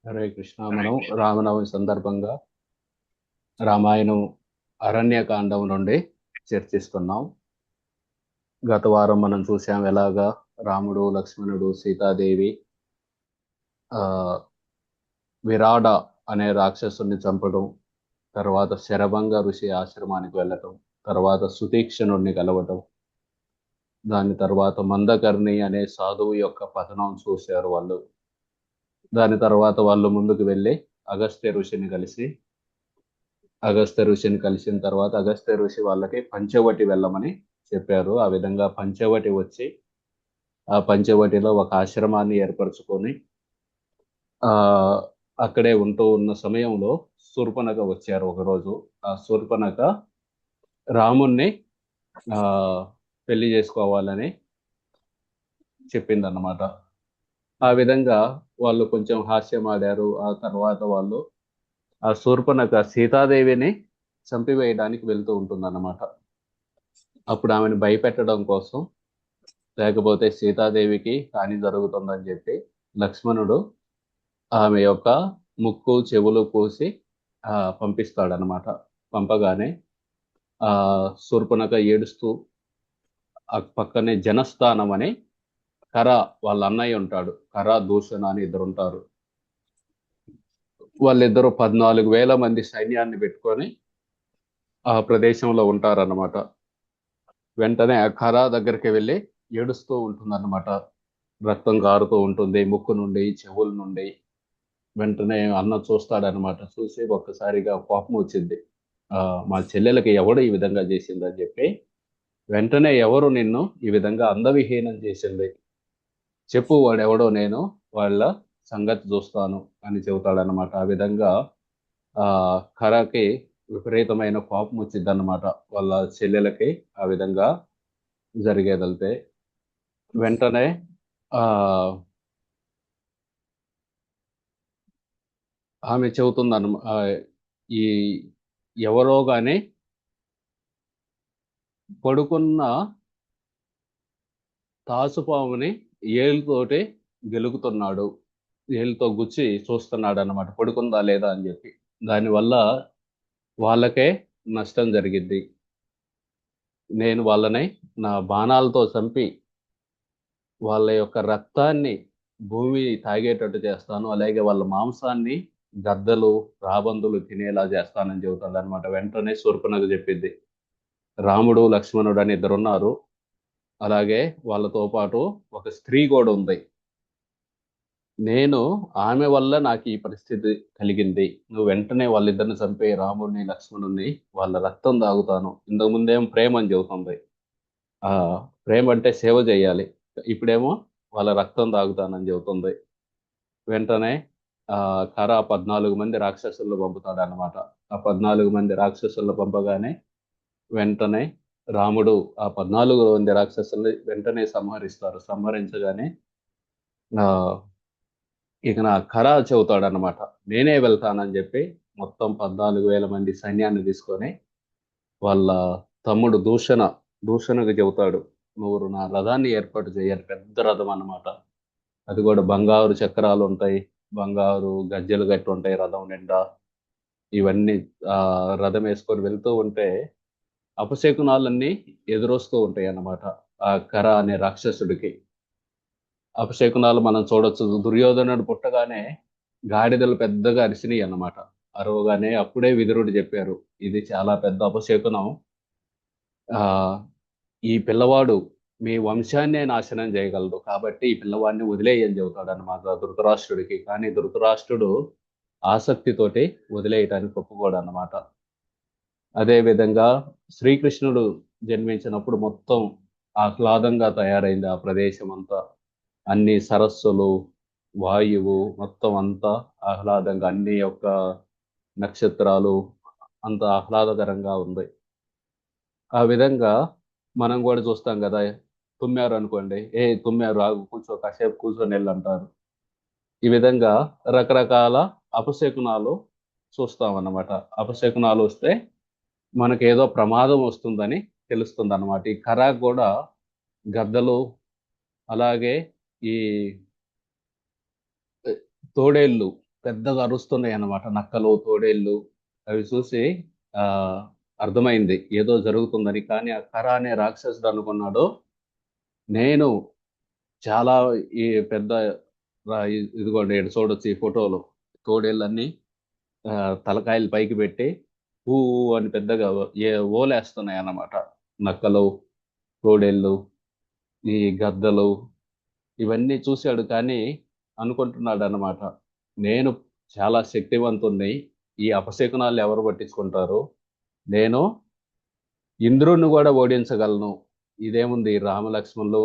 హరే కృష్ణ. మనం రామనవమి సందర్భంగా రామాయణం అరణ్యకాండం నుండి చర్చిస్తున్నాం. గత వారం మనం చూసాం ఎలాగా రాముడు, లక్ష్మణుడు, సీతాదేవి ఆ విరాడ అనే రాక్షసుని చంపడం, తర్వాత శరభంగ ఋషి ఆశ్రమానికి వెళ్ళటం, తర్వాత సుతీక్షణుడిని కలవటం, దాని తర్వాత మందకర్ణి అనే సాధువు యొక్క పతనం చూశారు వాళ్ళు. దాని తర్వాత వాళ్ళు ముందుకు వెళ్ళి అగస్త్య ఋషిని కలిసి అగస్త్య ఋషిని కలిసిన తర్వాత అగస్త్య ఋషి వాళ్ళకి పంచవటి వెళ్ళమని చెప్పారు. ఆ విధంగా పంచవటి వచ్చి ఆ పంచవటిలో ఒక ఆశ్రమాన్ని ఏర్పరచుకొని ఆ అక్కడే ఉంటూ ఉన్న సమయంలో శూర్పణఖ వచ్చారు ఒకరోజు. ఆ శూర్పణఖ రాముణ్ణి ఆ పెళ్లి చేసుకోవాలని చెప్పిందన్నమాట. ఆ విధంగా వాళ్ళు కొంచెం హాస్యమాడారు. ఆ తర్వాత వాళ్ళు ఆ శూర్పణఖ సీతాదేవిని చంపివేయడానికి వెళ్తూ ఉంటుందన్నమాట. అప్పుడు ఆమెను భయపెట్టడం కోసం, లేకపోతే సీతాదేవికి హాని జరుగుతుందని చెప్పి లక్ష్మణుడు ఆమె యొక్క ముక్కు చెవులు కోసి పంపిస్తాడనమాట. పంపగానే ఆ శూర్పణఖ ఏడుస్తూ ఆ పక్కనే జనస్థానం అని కర వాళ్ళ అన్నయ్య ఉంటాడు. కర దూషణ అని ఇద్దరు ఉంటారు. వాళ్ళిద్దరూ 14,000 మంది సైన్యాన్ని పెట్టుకొని ఆ ప్రదేశంలో ఉంటారన్నమాట. వెంటనే ఆ కర దగ్గరికి వెళ్ళి ఏడుస్తూ ఉంటుందన్నమాట. రక్తం కారుతూ ఉంటుంది ముక్కు నుండి, చెవుల నుండి. వెంటనే అన్న చూస్తాడనమాట. చూసి ఒక్కసారిగా కోపం వచ్చింది. మా చెల్లెలకి ఎవడు ఈ విధంగా చేసిందని చెప్పి, వెంటనే ఎవరు నిన్ను ఈ విధంగా అందవిహీనం చేసింది, చెప్పు వాడెవడో, నేను వాళ్ళ సంగతి చూస్తాను అని చెబుతాడనమాట. ఆ విధంగా ఆ ఖరాకి విపరీతమైన కోపం వచ్చిందన్నమాట. వాళ్ళ చెల్లెలకి ఆ విధంగా జరిగేదలితే వెంటనే ఆ ఆమె చెబుతుందన్న ఈ ఎవరో గాని పడుకున్న తాచుపాముని ఏలుతోటి గెలుకుతున్నాడు, ఏలుతో గుచ్చి చూస్తున్నాడు అన్నమాట, పడుకుందా లేదా అని చెప్పి. దానివల్ల వాళ్ళకే నష్టం జరిగిద్ది. నేను వాళ్ళని నా బాణాలతో చంపి వాళ్ళ యొక్క రక్తాన్ని భూమి తాగేటట్టు చేస్తాను, అలాగే వాళ్ళ మాంసాన్ని గద్దలు, రాబందులు తినేలా చేస్తానని చెబుతాడు అనమాట. వెంటనే శూర్పణఖ చెప్పిద్ది, రాముడు, లక్ష్మణుడు అని ఇద్దరున్నారు, అలాగే వాళ్ళతో పాటు ఒక స్త్రీ కూడా ఉంది. నేను ఆమె వల్ల నాకు ఈ పరిస్థితి కలిగింది. నువ్వు వెంటనే వాళ్ళిద్దరిని చంపే, రాముడిని, లక్ష్మణుడిని, వాళ్ళ రక్తం తాగుతాను. ఇంతకు ముందేమో ప్రేమ అని చెబుతుంది. ఆ ప్రేమ అంటే సేవ చేయాలి. ఇప్పుడేమో వాళ్ళ రక్తం తాగుతానని చెబుతుంది. వెంటనే ఆ కర 14 మంది రాక్షసులను పంపుతాడు అనమాట. ఆ 14 మంది రాక్షసులను పంపగానే వెంటనే రాముడు ఆ 14 మంది రాక్షసుల్ని వెంటనే సంహరిస్తారు. సంహరించగానే ఆ ఇక నా కర చెబుతాడనమాట, నేనే వెళ్తానని చెప్పి మొత్తం 14,000 మంది సైన్యాన్ని తీసుకొని వాళ్ళ తమ్ముడు దూషణకు చెబుతాడు, నువ్వు నా రథాన్ని ఏర్పాటు చేయాలి. పెద్ద రథం అన్నమాట. అది కూడా బంగారు చక్రాలు ఉంటాయి, బంగారు గజ్జెలు గట్టి ఉంటాయి రథం నిండా. ఇవన్నీ ఆ రథం వేసుకొని వెళ్తూ ఉంటే అపశకునాలన్నీ ఎదురొస్తూ ఉంటాయి అన్నమాట ఆ కర అనే రాక్షసుడికి. అపశకునాలు మనం చూడొచ్చు. దుర్యోధనుడు పుట్టగానే గాడిదలు పెద్దగా అరిసినాయి అన్నమాట. అరవగానే అప్పుడే విదురుడు చెప్పారు, ఇది చాలా పెద్ద అపశకునం. ఆ ఈ పిల్లవాడు మీ వంశాన్నే నాశనం చేయగలడు, కాబట్టి ఈ పిల్లవాడిని వదిలేయని చెబుతాడు అన్నమాట ధృతరాష్ట్రుడికి. కానీ ధృతరాష్ట్రుడు ఆసక్తితోటి వదిలేయటానికి ఒప్పుకోడు అన్నమాట. అదే విధంగా శ్రీకృష్ణుడు జన్మించినప్పుడు మొత్తం ఆహ్లాదంగా తయారైంది ఆ ప్రదేశం అంతా. అన్ని సరస్సులు, వాయువు మొత్తం అంతా ఆహ్లాదంగా, అన్ని యొక్క నక్షత్రాలు అంత ఆహ్లాదకరంగా ఉంది. ఆ విధంగా మనం కూడా చూస్తాం కదా. తుమ్మారు అనుకోండి, ఏ తుమ్మారు ఆగు, కూర్చో, కాసేపు కూర్చొని వెళ్ళు అంటారు. ఈ విధంగా రకరకాల అపశకునాలు చూస్తాం అన్నమాట. అపశకునాలు వస్తే మనకేదో ప్రమాదం వస్తుందని తెలుస్తుంది అన్నమాట. ఈ కరాక్ కూడా గద్దలు, అలాగే ఈ తోడేళ్ళు పెద్దగా అరుస్తున్నాయి అన్నమాట. నక్కలు, తోడేళ్ళు అవి చూసి ఆ అర్థమైంది ఏదో జరుగుతుందని. కానీ ఆ కర అనే రాక్షసుడు అనుకున్నాడు, నేను చాలా ఈ పెద్ద ఇదిగోండి ఈడ చూడొచ్చు ఈ ఫోటోలో తోడేళ్ళన్నీ ఆ, తలకాయలు పైకి పెట్టి ఊ అని పెద్దగా ఓలేస్తున్నాయి అన్నమాట. నక్కలు, తోడేళ్ళు, ఈ గద్దలు ఇవన్నీ చూశాడు. కానీ అనుకుంటున్నాడు అన్నమాట, నేను చాలా శక్తివంతుణ్ణి, ఈ అపశకునాలు ఎవరు పట్టించుకుంటారు, నేను ఇంద్రుణ్ణి కూడా ఓడించగలను. ఇదేముంది, రామలక్ష్మణులు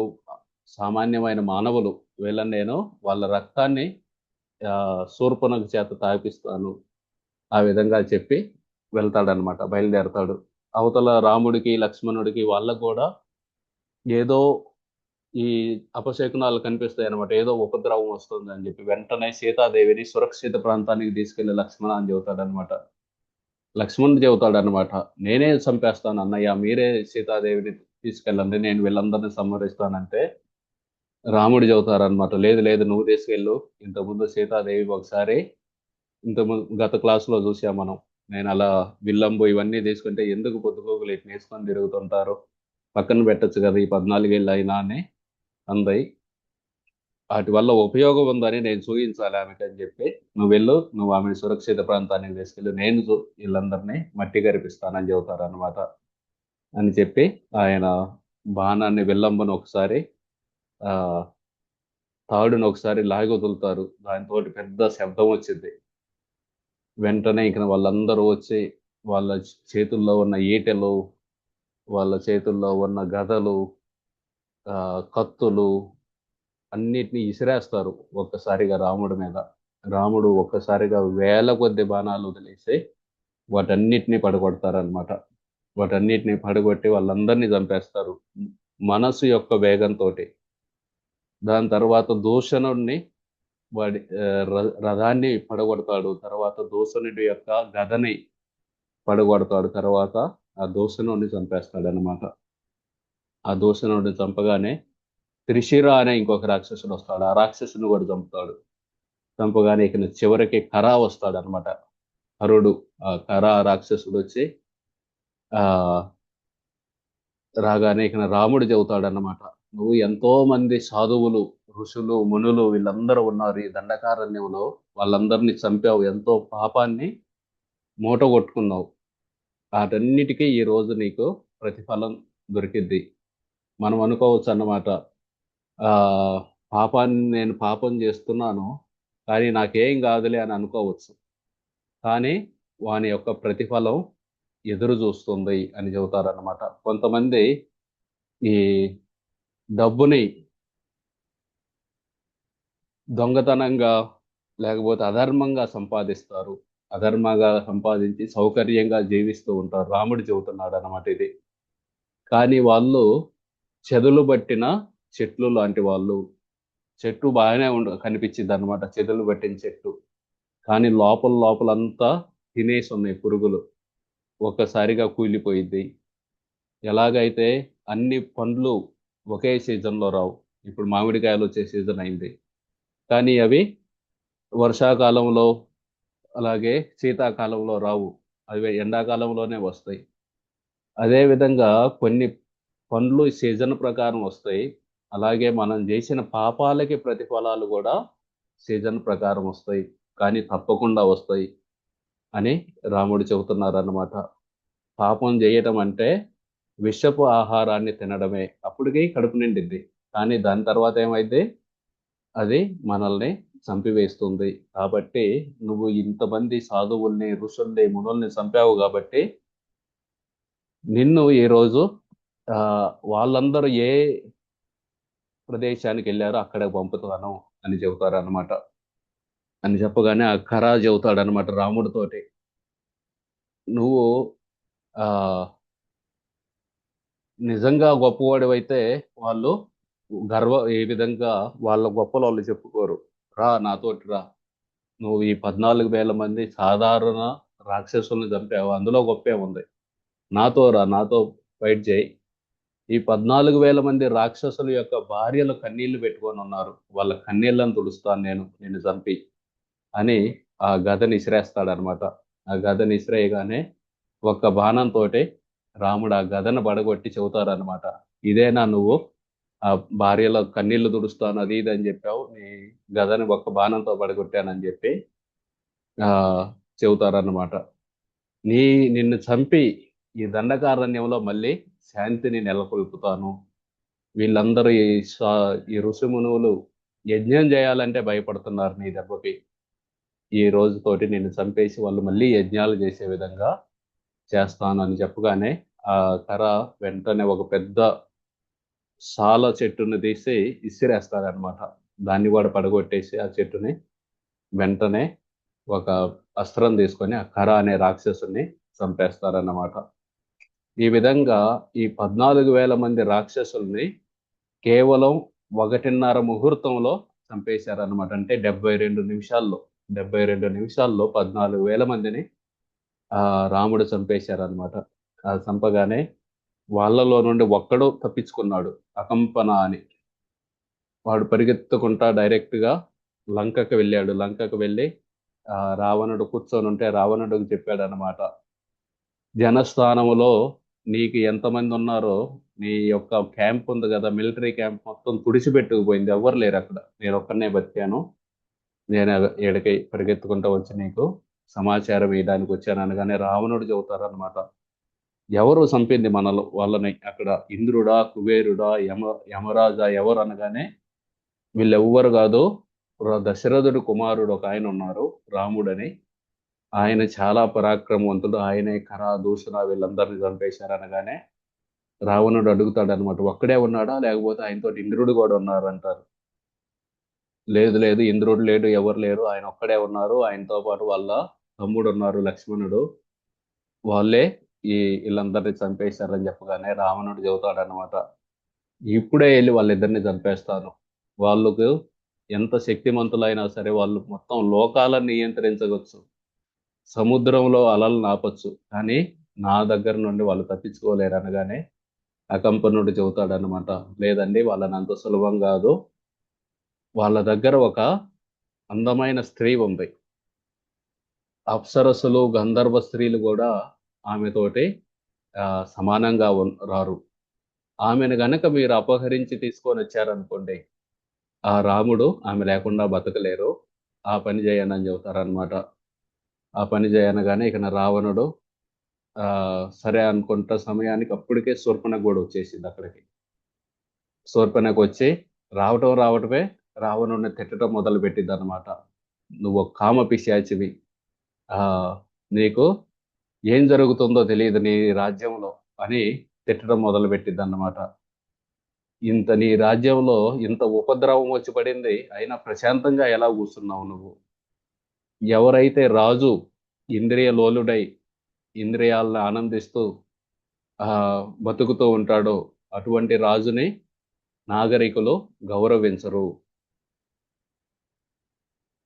సామాన్యమైన మానవులు, వీళ్ళని నేను వాళ్ళ రక్తాన్ని శూర్పణఖ చేత తాగిపిస్తాను. ఆ విధంగా చెప్పి వెళ్తాడనమాట, బయలుదేరతాడు. అవతల రాముడికి లక్ష్మణుడికి వాళ్ళకు కూడా ఏదో ఈ అపశకునాలు కనిపిస్తాయి అనమాట. ఏదో ఉపద్రవం వస్తుంది అని చెప్పి వెంటనే సీతాదేవిని సురక్షిత ప్రాంతానికి తీసుకెళ్లి లక్ష్మణ అని చెబుతాడనమాట. లక్ష్మణుడు చెబుతాడనమాట, నేనే చంపేస్తాను అన్నయ్య, మీరే సీతాదేవిని తీసుకెళ్ళండి, నేను వీళ్ళందరినీ సంహరిస్తానంటే రాముడు చెబుతారనమాట, లేదు లేదు నువ్వు తీసుకెళ్ళు. ఇంతకుముందు సీతాదేవి ఒకసారి, ఇంతకుముందు గత క్లాసులో చూసాం మనం, నేను అలా విల్లంబు ఇవన్నీ తీసుకుంటే ఎందుకు పొద్దుకోకులు ఇట్లా వేసుకొని తిరుగుతుంటారు, పక్కన పెట్టొచ్చు కదా ఈ 14 ఏళ్ళు అయినా అని అంది. వాటి వల్ల ఉపయోగం ఉందని నేను చూపించాలి ఆమెకి అని చెప్పి, నువ్వు వెళ్ళు, నువ్వు ఆమెను సురక్షిత ప్రాంతానికి తీసుకెళ్ళి, నేను వీళ్ళందరినీ మట్టి కరిపిస్తానని చెబుతారు అనమాట. అని చెప్పి ఆయన బాణాన్ని విల్లంబును ఒకసారి ఆ తాడును ఒకసారి లాగి వదులుతారు. దానితో పెద్ద శబ్దం వచ్చింది. వెంటనే ఇక వాళ్ళందరూ వచ్చి వాళ్ళ చేతుల్లో ఉన్న ఈటెలు, వాళ్ళ చేతుల్లో ఉన్న గదలు, కత్తులు అన్నిటినీ ఇసిరేస్తారు ఒక్కసారిగా రాముడి మీద. రాముడు ఒక్కసారిగా వేల కొద్ది బాణాలు వదిలేసి వాటన్నిటిని పడగొడతారనమాట. వాటన్నిటిని పడగొట్టి వాళ్ళందరినీ చంపేస్తారు మనసు యొక్క వేగంతో. దాని తర్వాత దూషణుడిని వాడి రథాన్ని పడగొడతాడు. తర్వాత దూషణుడి యొక్క గదని పడగొడతాడు. తర్వాత ఆ దూషణుడిని చంపేస్తాడు అనమాట. ఆ దూషణుడిని చంపగానే త్రిశిర అనే ఇంకొక రాక్షసుడు వస్తాడు. ఆ రాక్షసుని కూడా చంపుతాడు. చంపగానే ఇక చివరికి కరా వస్తాడు అనమాట. హరుడు, ఆ కరా రాక్షసుడు వచ్చి ఆ రాగానే ఇక రాముడు చెబుతాడు అన్నమాట, నువ్వు ఎంతో మంది సాధువులు, ఋషులు, మునులు వీళ్ళందరూ ఉన్నారు ఈ దండకారణ్యంలో, వాళ్ళందరినీ చంపావు, ఎంతో పాపాన్ని మూట కొట్టుకున్నావు, వాటన్నిటికీ ఈ రోజు నీకు ప్రతిఫలం దొరికిద్ది. మనం అనుకోవచ్చు అన్నమాట, ఆ పాపాన్ని, నేను పాపం చేస్తున్నాను కానీ నాకేం కాదులే అని అనుకోవచ్చు. కానీ వాని యొక్క ప్రతిఫలం ఎదురు చూస్తుంది అని చెబుతారన్నమాట. కొంతమంది ఈ డబ్బుని దొంగతనంగా లేకపోతే అధర్మంగా సంపాదిస్తారు. అధర్మంగా సంపాదించి సౌకర్యంగా జీవిస్తూ ఉంటారు. రాముడు చెబుతున్నాడు అన్నమాట ఇది. కానీ వాళ్ళు చెదలు పట్టిన చెట్లు లాంటి వాళ్ళు. చెట్టు బాగానే కనిపించింది అనమాట, చెదలు పట్టిన చెట్టు. కానీ లోపల లోపలంతా తినేసి ఉన్నాయి పురుగులు. ఒక్కసారిగా కూలిపోయింది. ఎలాగైతే అన్ని పండ్లు ఒకే సీజన్లో రావు. ఇప్పుడు మామిడికాయలు వచ్చే సీజన్ అయింది, కానీ అవి వర్షాకాలంలో అలాగే శీతాకాలంలో రావు. అవి ఎండాకాలంలోనే వస్తాయి. అదేవిధంగా కొన్ని పండ్లు సీజన్ ప్రకారం వస్తాయి. అలాగే మనం చేసిన పాపాలకి ప్రతిఫలాలు కూడా సీజన్ ప్రకారం వస్తాయి, కానీ తప్పకుండా వస్తాయి అని రాముడు చెబుతున్నారన్నమాట. పాపం చేయటం అంటే విషపు ఆహారాన్ని తినడమే. అప్పటికి కడుపు నిండిద్ది, కానీ దాని తర్వాత ఏమైంది, అది మనల్ని చంపివేస్తుంది. కాబట్టి నువ్వు ఇంతమంది సాధువుల్ని, ఋషుల్ని, మునుల్ని చంపావు కాబట్టి నిన్ను ఈరోజు ఆ, వాళ్ళందరూ ఏ ప్రదేశానికి వెళ్ళారో అక్కడ పంపుతాను అని చెబుతారు అనమాట. అని చెప్పగానే ఆ ఖరా చెబుతాడు అనమాట రాముడితోటి, నువ్వు ఆ నిజంగా గొప్పవాడివైతే వాళ్ళు ఏ విధంగా వాళ్ళ గొప్పలు వాళ్ళు చెప్పుకోరు. రా నాతోటి రా, నువ్వు ఈ 14,000 మంది సాధారణ రాక్షసుల్ని చంపావు, అందులో గొప్పే ఉంది, నాతో రా, నాతో ఫైట్ చేయి. ఈ 14,000 మంది రాక్షసుల యొక్క భార్యలు కన్నీళ్లు పెట్టుకొని ఉన్నారు, వాళ్ళ కన్నీళ్లను తుడుస్తాను నేను నిన్ను చంపి అని ఆ గదని ఇసిరేస్తాడనమాట. ఆ గదని ఇసిరేయగానే ఒక్క బాణంతో రాముడు ఆ గదను పడగొట్టి చెబుతారనమాట. ఇదేనా నువ్వు ఆ భార్యలో కన్నీళ్లు తుడుస్తాను అది ఇది అని చెప్పావు, నీ గదని ఒక్క బాణంతో పడగొట్టానని చెప్పి ఆ చెబుతారన్నమాట. నీ నిన్ను చంపి ఈ దండకారణ్యంలో మళ్ళీ శాంతిని నెలకొల్పుతాను. వీళ్ళందరూ ఈ ఋషిమునువులు యజ్ఞం చేయాలంటే భయపడుతున్నారు నీ దెబ్బకి. ఈ రోజుతోటి నిన్ను చంపేసి వాళ్ళు మళ్ళీ యజ్ఞాలు చేసే విధంగా చేస్తాను అని చెప్పగానే ఆ కర్ర వెంటనే ఒక పెద్ద సాల చెట్టుని తీసి ఇసిరేస్తారనమాట. దాన్ని కూడా పడగొట్టేసి ఆ చెట్టుని వెంటనే ఒక అస్త్రం తీసుకొని ఆ కర అనే రాక్షసుని చంపేస్తారన్నమాట. ఈ విధంగా ఈ 14,000 మంది రాక్షసుల్ని కేవలం 1:30 ముహూర్తంలో చంపేశారన్నమాట. అంటే 72 నిమిషాల్లో 72 నిమిషాల్లో 14,000 మందిని రాముడు చంపేశారన్నమాట. చంపగానే వాళ్ళలో నుండి ఒక్కడు తప్పించుకున్నాడు, అకంపన అని. వాడు పరిగెత్తుకుంటా డైరెక్ట్గా లంకకు వెళ్ళాడు. లంకకు వెళ్ళి రావణుడు కూర్చొని ఉంటే రావణుడికి చెప్పాడనమాట. జనస్థానములో నీకు ఎంతమంది ఉన్నారో నీ యొక్క క్యాంప్ ఉంది కదా, మిలిటరీ క్యాంప్ మొత్తం తుడిచిపెట్టుకుపోయింది, ఎవ్వరు లేరు అక్కడ, నేను ఒక్కనే బతికాను. నేను ఈడకి పరిగెత్తుకుంటూ వచ్చి నీకు సమాచారం ఇవ్వడానికి వచ్చాను అనగానే రావణుడు చెబుతారనమాట, ఎవరు చంపింది మనలో వాళ్ళని అక్కడ, ఇంద్రుడా, కుబేరుడా, యమరాజా ఎవరు అనగానే వీళ్ళెవ్వరు కాదు, దశరథుడు కుమారుడు ఒక ఆయన ఉన్నారు రాముడని, ఆయన చాలా పరాక్రమవంతుడు, ఆయనే ఖర దూషణ వీళ్ళందరినీ చంపేశారు అనగానే రావణుడు అడుగుతాడు అనమాట, ఒక్కడే ఉన్నాడా లేకపోతే ఆయనతో ఇంద్రుడు కూడా ఉన్నారు అంటారు. లేదు లేదు, ఇంద్రుడు లేడు, ఎవరు లేరు, ఆయన ఒక్కడే ఉన్నారు, ఆయనతో పాటు వాళ్ళ తమ్ముడు ఉన్నారు లక్ష్మణుడు, వాళ్ళే వీళ్ళందరినీ చంపేశారని చెప్పగానే రావణుడు చెబుతాడు అనమాట, ఇప్పుడే వెళ్ళి వాళ్ళిద్దరిని చంపేస్తాను. వాళ్ళకు ఎంత శక్తిమంతులైనా సరే వాళ్ళు మొత్తం లోకాలను నియంత్రించవచ్చు, సముద్రంలో అలలు ఆపొచ్చు, కానీ నా దగ్గర నుండి వాళ్ళు తప్పించుకోలేరు అనగానే అకంపనుడు చెబుతాడనమాట, లేదండి వాళ్ళని అంత సులభం కాదు, వాళ్ళ దగ్గర ఒక అందమైన స్త్రీ ఉంది, అప్సరస్సులు గంధర్వ స్త్రీలు కూడా ఆమెతోటి సమానంగా రారు, ఆమెను గనక మీరు అపహరించి తీసుకొని వచ్చారనుకోండి, ఆ రాముడు ఆమె లేకుండా బతకలేరు, ఆ పని చేయను అని చెబుతారనమాట. ఆ పని చేయనగానే ఇక నా రావణుడు సరే అనుకుంటా సమయానికి అప్పటికే శూర్పణఖ కూడా వచ్చేసింది అక్కడికి. శూర్పణఖ వచ్చి రావటమే రావణుడిని తిట్టడం మొదలు పెట్టింది అనమాట. నువ్వు ఒక కామ పిశాచివి, ఆ నీకు ఏం జరుగుతుందో తెలియదు నీ రాజ్యంలో అని తిట్టడం మొదలు పెట్టింది అన్నమాట. ఇంత నీ రాజ్యంలో ఇంత ఉపద్రవం వచ్చి పడింది, అయినా ప్రశాంతంగా ఎలా కూర్చున్నావు నువ్వు? ఎవరైతే రాజు ఇంద్రియ లోలుడై ఇంద్రియాలను ఆనందిస్తూ బతుకుతూ ఉంటాడో అటువంటి రాజుని నాగరికులు గౌరవించరు.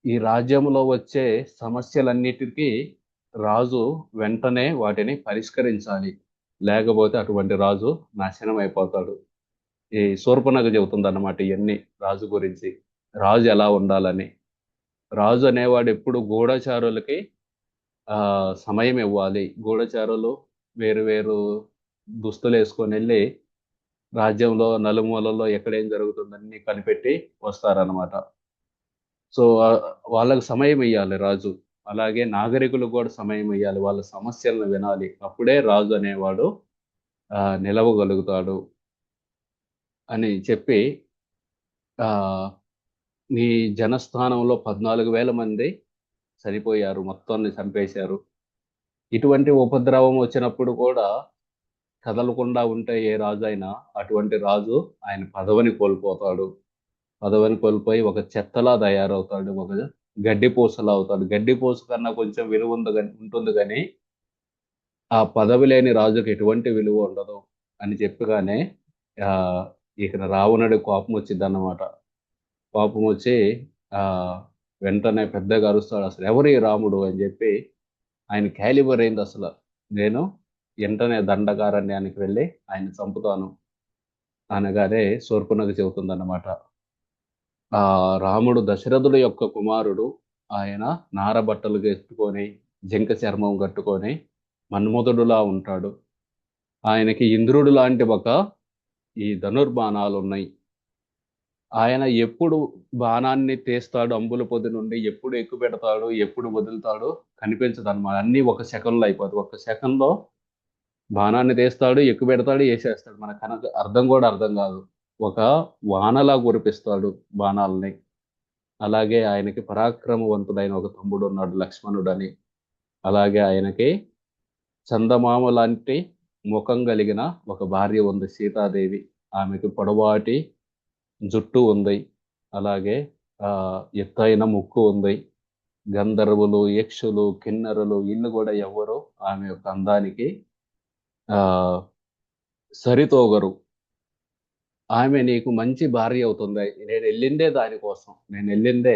ఈ రాజ్యంలో వచ్చే సమస్యలన్నిటికీ రాజు వెంటనే వాటిని పరిష్కరించాలి, లేకపోతే అటువంటి రాజు నాశనం అయిపోతాడు. ఈ శూర్పణఖ చెబుతుంది అన్నమాట ఇవన్నీ రాజు గురించి, రాజు ఎలా ఉండాలని. రాజు అనేవాడు ఎప్పుడు గూఢచారులకి సమయం ఇవ్వాలి. గూఢచారులు వేరు వేరు దుస్తులు వేసుకొని వెళ్ళి రాజ్యంలో నలుమూలల్లో ఎక్కడేం జరుగుతుందని కనిపెట్టి వస్తారనమాట. సో వాళ్ళకి సమయం ఇవ్వాలి రాజు. అలాగే నాగరికులకు కూడా సమయం ఇవ్వాలి, వాళ్ళ సమస్యలను వినాలి, అప్పుడే రాజు అనేవాడు నిలవగలుగుతాడు అని చెప్పి ఆ నీ జనస్థానంలో 14,000 మంది చనిపోయారు, మొత్తాన్ని చంపేశారు. ఇటువంటి ఉపద్రవం వచ్చినప్పుడు కూడా కదలకుండా ఉంటే ఏ రాజు అయినా అటువంటి రాజు ఆయన పదవిని కోల్పోతాడు. పదవిని కోల్పోయి ఒక చెత్తలా తయారవుతాడు, ఒక గడ్డిపూసలా అవుతాడు. గడ్డిపూస కన్నా కొంచెం విలువ ఉంటుంది కానీ ఆ పదవి లేని రాజుకి ఎటువంటి విలువ ఉండదు అని చెప్పగానే ఆ ఇక రావణుడి కోపం వచ్చింది అన్నమాట. కోపం వచ్చి ఆ వెంటనే పెద్దగా అరుస్తాడు, అసలు ఎవరి రాముడు అని చెప్పి ఆయన క్యాలిబర్ అయింది అసలు. నేను వెంటనే దండకారణ్యానికి వెళ్ళి ఆయన చంపుతాను అనగానే శూర్పణఖ చెబుతుందన్నమాట, ఆ రాముడు దశరథుడు యొక్క కుమారుడు, ఆయన నార బట్టలు కట్టుకొని జింక చర్మం కట్టుకొని మన్మధుడులా ఉంటాడు. ఆయనకి ఇంద్రుడు లాంటి ఈ ధనుర్బాణాలు ఉన్నాయి. ఆయన ఎప్పుడు బాణాన్ని తీస్తాడు అంబుల పొది నుండి, ఎప్పుడు ఎక్కుపెడతాడు, ఎప్పుడు వదులుతాడో కనిపించదన్నమాట. అన్నీ ఒక సెకన్‌లో అయిపోతాయి. ఒక్క సెకన్‌లో బాణాన్ని తీస్తాడు, ఎక్కుపెడతాడు, ఏసేస్తాడు. మనకు అర్థం కూడా అర్థం కాదు. ఒక వానలా కురిపిస్తాడు బాణాల్ని. అలాగే ఆయనకి పరాక్రమవంతుడైన ఒక తమ్ముడున్నాడు లక్ష్మణుడని. అలాగే ఆయనకి చందమామ లాంటి ముఖం కలిగిన ఒక భార్య ఉంది సీతాదేవి. ఆమెకి పొడవాటి జుట్టు ఉంది. అలాగే ఎత్తైన ముక్కు ఉంది. గంధర్వులు, యక్షులు, కిన్నరులు వీళ్ళు కూడా ఎవ్వరు ఆమె యొక్క అందానికి ఆహ్, సరితూగరు. ఆమె నీకు మంచి భార్య అవుతుంది. నేనెళ్ళిందే దానికోసం. నేనెళ్ళిందే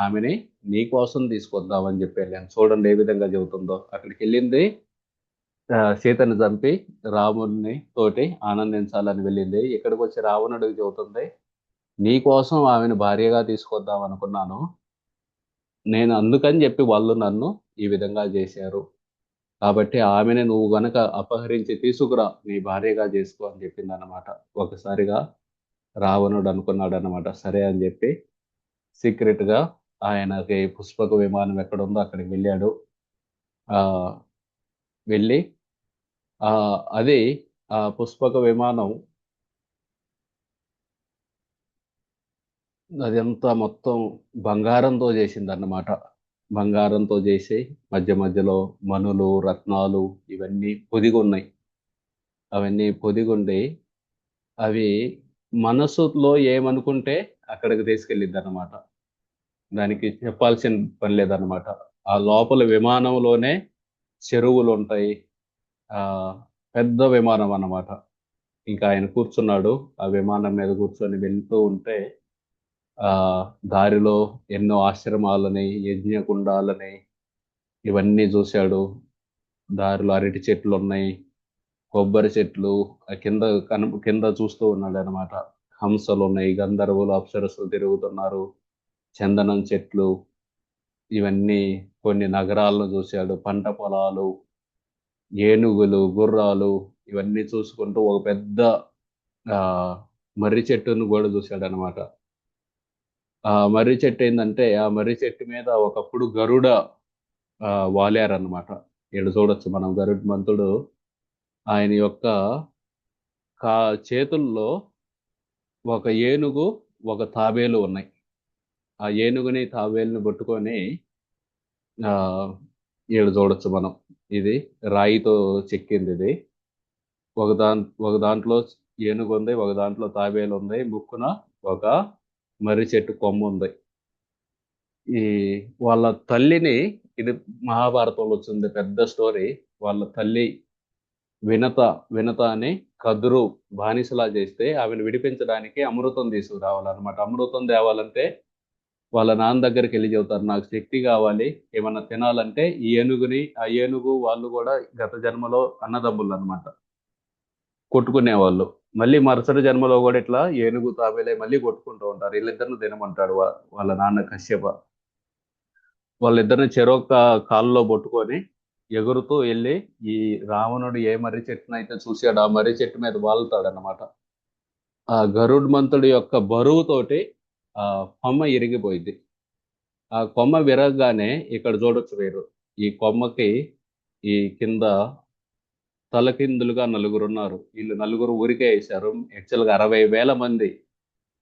ఆమెని నీ కోసం తీసుకొద్దామని జెప్పి ఎళ్ళాను. చూడండి ఏ విధంగా చెబుతుందో. అక్కడికెళ్ళింది సీతని చంపి రాముడిని తోటి ఆనందించాలని వెళ్ళింది. ఇక్కడికొచ్చి రావణుడికి చెబుతుంది, నీ కోసం ఆమెను భార్యగా తీసుకొద్దాం అనుకున్నాను. నేను అందుకని జెప్పి వాళ్ళు నన్ను ఈ విధంగా జేశారు. కాబట్టి ఆమెని నువ్వు గనక అపహరించి తీసుకురా నీ భార్యగా చేసుకో అని చెప్పిందన్నమాట. ఒకసారిగా రావణుడు అనుకున్నాడన్నమాట. సరే అని చెప్పి సీక్రెట్‌గా ఆయనకి పుష్పక విమానం ఎక్కడుందో అక్కడికి వెళ్ళాడు. ఆహ్, వెళ్ళి అది పుష్పక విమానం అదంతా మొత్తం బంగారంతో చేసిందన్నమాట. బంగారంతో చేసి మధ్య మధ్యలో మణులు, రత్నాలు ఇవన్నీ పొదిగున్నాయి. అవన్నీ పొదిగుండి అవి మనసులో ఏమనుకుంటే అక్కడికి తీసుకెళ్ళిద్దనమాట. దానికి చెప్పాల్సిన పని లేదనమాట. ఆ లోపల విమానంలోనే చెరువులుంటాయి. పెద్ద విమానం అన్నమాట. ఇంకా ఆయన కూర్చున్నాడు. ఆ విమానం మీద కూర్చొని వెళ్తూ ఉంటే ఆహ్, దారిలో ఎన్నో ఆశ్రమాలని, యజ్ఞకుండాలని ఇవన్నీ జూసాడు. దారిలో అరటి చెట్లున్నాయి. కొబ్బరి చెట్లు కింద చూస్తూ ఉన్నాడనమాట. హంసలున్నాయి, గంధర్వులు, అప్సరస్సులు తిరుగుతున్నారు. చందనం చెట్లు ఇవన్నీ కొన్ని నగరాలను చూశాడు. పంట పొలాలు, ఏనుగులు, గుర్రాలు ఇవన్నీ చూసుకుంటూ ఒక పెద్ద ఆహ్, మర్రి చెట్టును గూడా చూశాడనమాట. ఆ మర్రి చెట్టేందంటే, ఆ మర్రి చెట్టు మీద ఒకప్పుడు గరుడ వాలారనమాట. ఈడ చూడొచ్చు మనం గరుత్మంతుడు ఆయన యొక్క కా చేతుల్లో ఒక ఏనుగు, ఒక తాబేలు ఉన్నాయి. ఆ ఏనుగుని, తాబేలుని పట్టుకొని ఆహ్, ఈడ చూడొచ్చు మనం. ఇది రాయితో చెక్కిందిది. ఒక దాంట్లో ఏనుగుంది, ఒక దాంట్లో తాబేలుంది. ముక్కున ఒక మర్రి చెట్టు కొమ్ముంది. ఈ వాళ్ళ తల్లిని ఇది మహాభారతంలో వచ్చింది పెద్ద స్టోరీ. వాళ్ళ తల్లి వినత, వినత అని కదురు బానిసలా చేస్తే ఆమెను విడిపించడానికి అమృతం తీసుకురావాలన్నమాట. అమృతం తేవాలంటే వాళ్ళ నాన్న దగ్గరికెళ్ళి చెబుతారు. నాకు శక్తి కావాలి. ఏమన్నా తినాలంటే ఆ ఏనుగు వాళ్ళు గూడా గత జన్మలో అన్నదమ్ములనమాట. కొట్టుకునేవాళ్ళు. మళ్ళీ మరుసటి జన్మలో గూడా ఇట్లా ఏనుగు, తాబేలే మళ్ళీ కొట్టుకుంటూ ఉంటారు. ఈళ్ళిద్దరిని తినమంటాడు వాళ్ళ నాన్న కశ్యప. వాళ్ళిద్దరిని చెరొక కాలులో పట్టుకొని ఎగురుతూ ఎళ్లి ఈ రావణుడు ఏ మర్రి చెట్టునైతే చూసాడో ఆ మర్రి చెట్టు మీద వాలుతాడనమాట. ఆ గరుడ్మంతుడి యొక్క బరువుతోటి కొమ్మ ఇరిగిపోయిద్ది. ఆ కొమ్మ విరగగానే ఇక్కడ చూడొచ్చు మీరు. ఈ కొమ్మకి ఈ కింద తలకిందులుగా నలుగురున్నారు. ఈళ్ళు నలుగురు ఊరికే ఏశారు. యాక్చువల్‌గా 60,000 మంది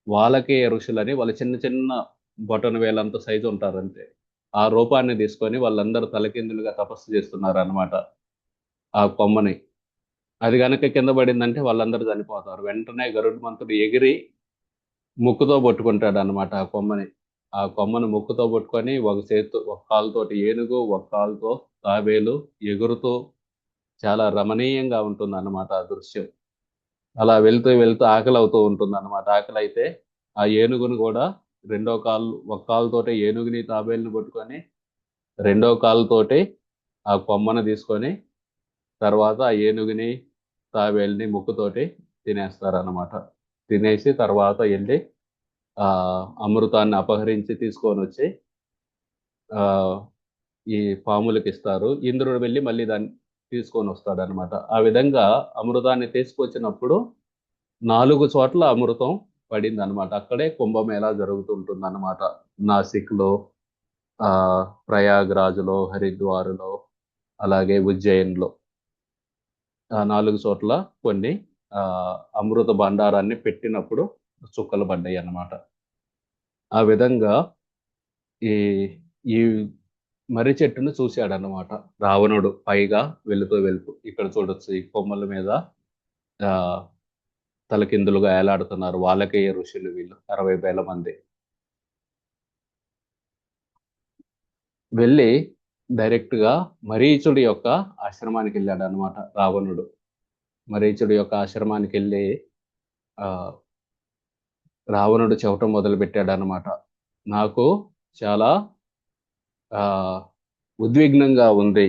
వాళ్ళకే ఋషులని వాళ్ళు చిన్న చిన్న బొటన వేలంత సైజు ఉంటారంతే. ఆ రూపాన్ని తీసుకొని వాళ్ళందరూ తలకిందులుగా తపస్సు చేస్తున్నారనమాట. ఆ కొమ్మని. అది గనక కింద పడిందంటే వాళ్ళందరూ చనిపోతారు. వెంటనే గరుత్మంతుడు ఎగిరి ముక్కుతో పట్టుకుంటాడనమాట ఆ కొమ్మని. ఆ కొమ్మను ముక్కుతో పట్టుకొని ఒక కాలుతోటి ఏనుగు, ఒక కాలుతో తాబేలు ఎగురుతూ చాలా రమణీయంగా ఉంటుందన్నమాట ఆ దృశ్యం. అలా వెళ్తూ, వెళ్తూ ఆకలవుతూ ఉంటుందన్నమాట. ఆకలైతే ఆ ఏనుగును గూడా ఒక కాలుతోటి ఏనుగుని, తాబేలుని పట్టుకొని, రెండో కాలుతోటి ఆ కొమ్మను తీసుకొని, తర్వాత ఆ ఏనుగుని, తాబేలుని ముక్కుతోటి తినేస్తారన్నమాట. తినేసి తర్వాత ఎళ్లి అమృతాన్ని అపహరించి తీసుకొనొచ్చి ఆ, ఈ పాములకి ఇస్తారు. ఇంద్రుడు వెళ్ళి మళ్ళీ దాన్ని తీసుకొని వస్తాడనమాట. ఆ విధంగా అమృతాన్ని తీసుకొచ్చినప్పుడు 4 చోట్ల అమృతం పడిందనమాట. అక్కడే కుంభమేళా జరుగుతుంటుందన్నమాట. నాసిక్‌లో, ప్రయాగ్‌రాజ్‌లో, హరిద్వార్‌లో, అలాగే ఉజ్జయిన్‌లో. ఆ 4 చోట్ల కొన్ని అమృత భండారాన్ని పెట్టినప్పుడు చుక్కలు పడ్డాయన్నమాట. ఆ విధంగా ఈ ఈ మర్రి చెట్టును చూశాడన్నమాట రావణుడు పైగా వెళ్తూ. ఇక్కడ చూడొచ్చు ఈ కొమ్మల మీద ఆహ్, తలకిందులుగా ఏలాడుతున్నారు. వాళ్ళకేయ ఋషులు వీళ్ళు 60,000 మంది. వెళ్ళి డైరెక్ట్‌గా మరీచుడి యొక్క ఆశ్రమానికెళ్ళాడన్నమాట రావణుడు. మరీచుడి యొక్క ఆశ్రమానికెళ్ళి ఆహ్, రావణుడు చెప్పటం మొదలుపెట్టాడన్నమాట. నాకు చాలా ఆహ్, ఉద్విగ్నంగా ఉంది.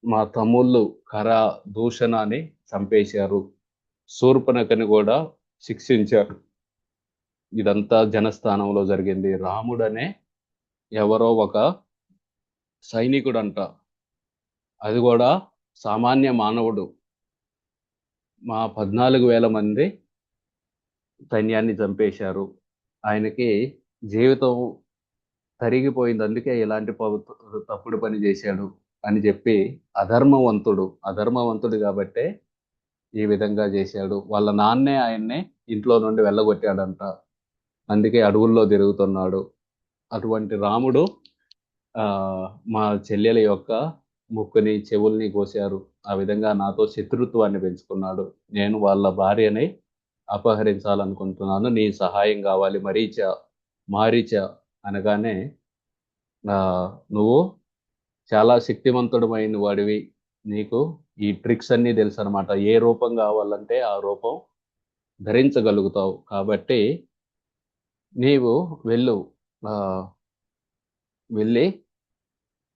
మా తమ్ముళ్ళు ఖర, దూషణని చంపేశారు. శూర్పణఖని కూడా శిక్షించారు. ఇదంతా జనస్థానంలో జరిగింది. రాముడనే ఎవరో ఒక సైనికుడంట. అది గూడా సామాన్య మానవుడు. మా 14,000 మంది సైన్యాన్ని చంపేశారు. ఆయనకి జీవితం తరిగిపోయింది. అందుకే ఇలాంటి తప్పుడు పని చేశాడు అని చెప్పి అధర్మవంతుడు గాబట్టే ఈ విధంగా చేశాడు. వాళ్ళ నాన్నే ఆయన్ని ఇంట్లో నుండి వెళ్ళగొట్టాడంట. అందుకే అడవుల్లో తిరుగుతున్నాడు. అటువంటి రాముడు మా చెల్లెల యొక్క ముక్కుని, చెవుల్ని కోశారు. ఆ విధంగా నాతో శత్రుత్వాన్ని పెంచుకున్నాడు. నేను వాళ్ళ భార్యని అపహరించాలనుకుంటున్నాను. నీ సహాయం గావాలి మారీచ అనగానే నువ్వు చాలా శక్తివంతుడమైన వాడివి. నీకు ఈ ట్రిక్స్ అన్నీ తెలుసనమాట. ఏ రూపం గావాలంటే ఆ రూపం ధరించగలుగుతావు. కాబట్టి నీవు వెళ్ళు. ఆహ్, వెళ్ళి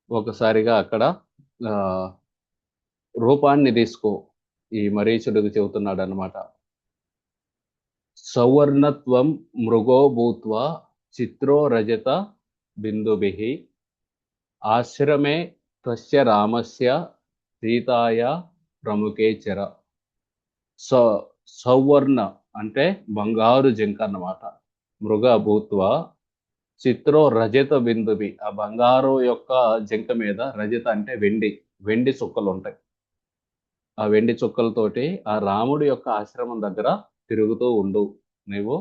ఒకసారిగా అక్కడ ఆహ్, రూపాన్ని తీసుకో. ఈ మరీచుడికి చెబుతున్నాడనమాట. సౌవర్ణత్వం మృగో భూత్వా చిత్రో రజత బిందుభిః ఆశ్రమే తస్య రామస్య సీతాయ ప్రముఖే చర. స సౌవర్ణ అంటే బంగారు జింక అన్నమాట. మృగ భూత్వా చిత్రో రజత బిందుభి ఆ బంగారు యొక్క జింక మీద రజత అంటే వెండి, వెండి చుక్కలుంటాయి. ఆ వెండి చుక్కలతోటి ఆ రాముడి యొక్క ఆశ్రమం దగ్గర తిరుగుతూ ఉండు నువ్వు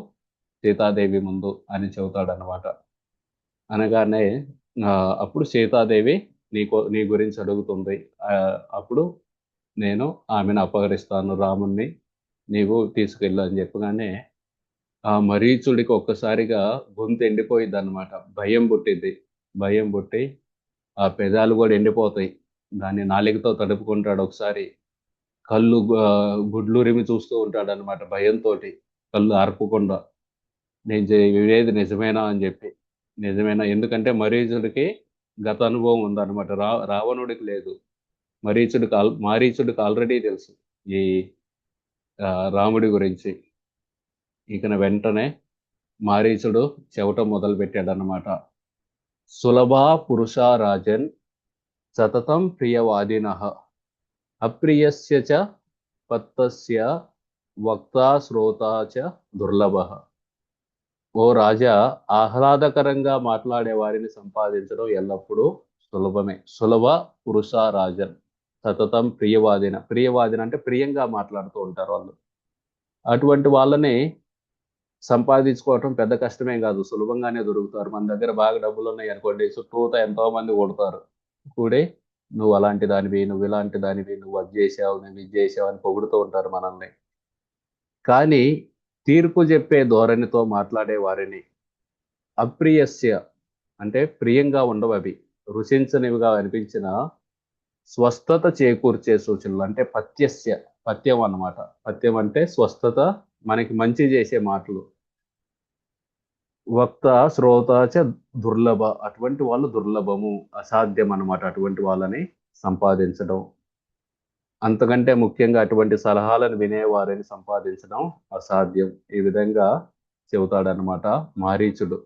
సీతాదేవి ముందు అని చెబుతాడనమాట. అనగానే అప్పుడు సీతాదేవి నీ గురించి అడుగుతుంది. అప్పుడు నేను ఆమెను అపహరిస్తాను రాముడిని. నీవు తీసుకెళ్ళు అని చెప్పగానే ఆ మరీచుడికి ఒక్కసారిగా గొంతు ఎండిపోయిద్దనమాట. భయం పుట్టిద్ది. భయం పుట్టి ఆ పెదాలు కూడా ఎండిపోతాయి. దాన్ని నాలికతో తడుపుకుంటాడు ఒకసారి. గుడ్లురిమి చూస్తూ ఉంటాడనమాట భయంతోటి. కళ్ళు ఆర్పకుండా. వినేది నిజమేనా అని చెప్పి. నిజమేనా? ఎందుకంటే మరీచుడికి గత అనుభవం ఉందన్నమాట. రావణుడికి లేదు. మారీచుడికి ఆల్రెడీ తెలుసు. ఈ రాముడి గురించి. ఇకన వెంటనే మారీచుడు చెవటం మొదలుపెట్టాడన్నమాట. సులభా పురుషా రాజన్ సతతం ప్రియవాదినః అప్రియస్య చ పత్తస్య వక్తా శ్రోతా చ దుర్లభః. ఓ రాజా, ఆహ్లాదకరంగా మాట్లాడే వారిని సంపాదించడం ఎల్లప్పుడూ సులభమే. సులభ పురుష రాజన్ సతతం ప్రియవాదిన అంటే ప్రియంగా మాట్లాడుతూ ఉంటారు వాళ్ళు. అటువంటి వాళ్ళని సంపాదించుకోవటం పెద్ద కష్టమేం కాదు. సులభంగానే దొరుకుతారు. మన దగ్గర బాగా డబ్బులు ఉన్నాయి అనుకోండి, చుట్టూతా ఎంతో మంది కొడతారు. కూడి నువ్వు అలాంటి దానివి, నువ్వు ఇలాంటి దానివి, నువ్వు అది చేసావు, నువ్వు ఇది చేసావు అని పొగుడుతూ ఉంటారు మనల్ని. కానీ తీర్పు చెప్పే ధోరణితో మాట్లాడే వారిని అప్రియస్య అంటే ప్రియంగా ఉండవవి. రుచించనివిగా అనిపించిన స్వస్థత చేకూర్చే సూచనలు అంటే పథ్యం అన్నమాట. పథ్యం అంటే స్వస్థత, మనకి మంచి చేసే మాటలు. వక్త, శ్రోత చ దుర్లభ అటువంటి వాళ్ళు దుర్లభము, అసాధ్యం అన్నమాట అటువంటి వాళ్ళని సంపాదించడం. అంతకంటే ముఖ్యంగా అటువంటి సలహాలను వినేవారిని సంపాదించడం అసాధ్యం. ఈ విధంగా చెబుతాడన్నమాట మారీచుడు.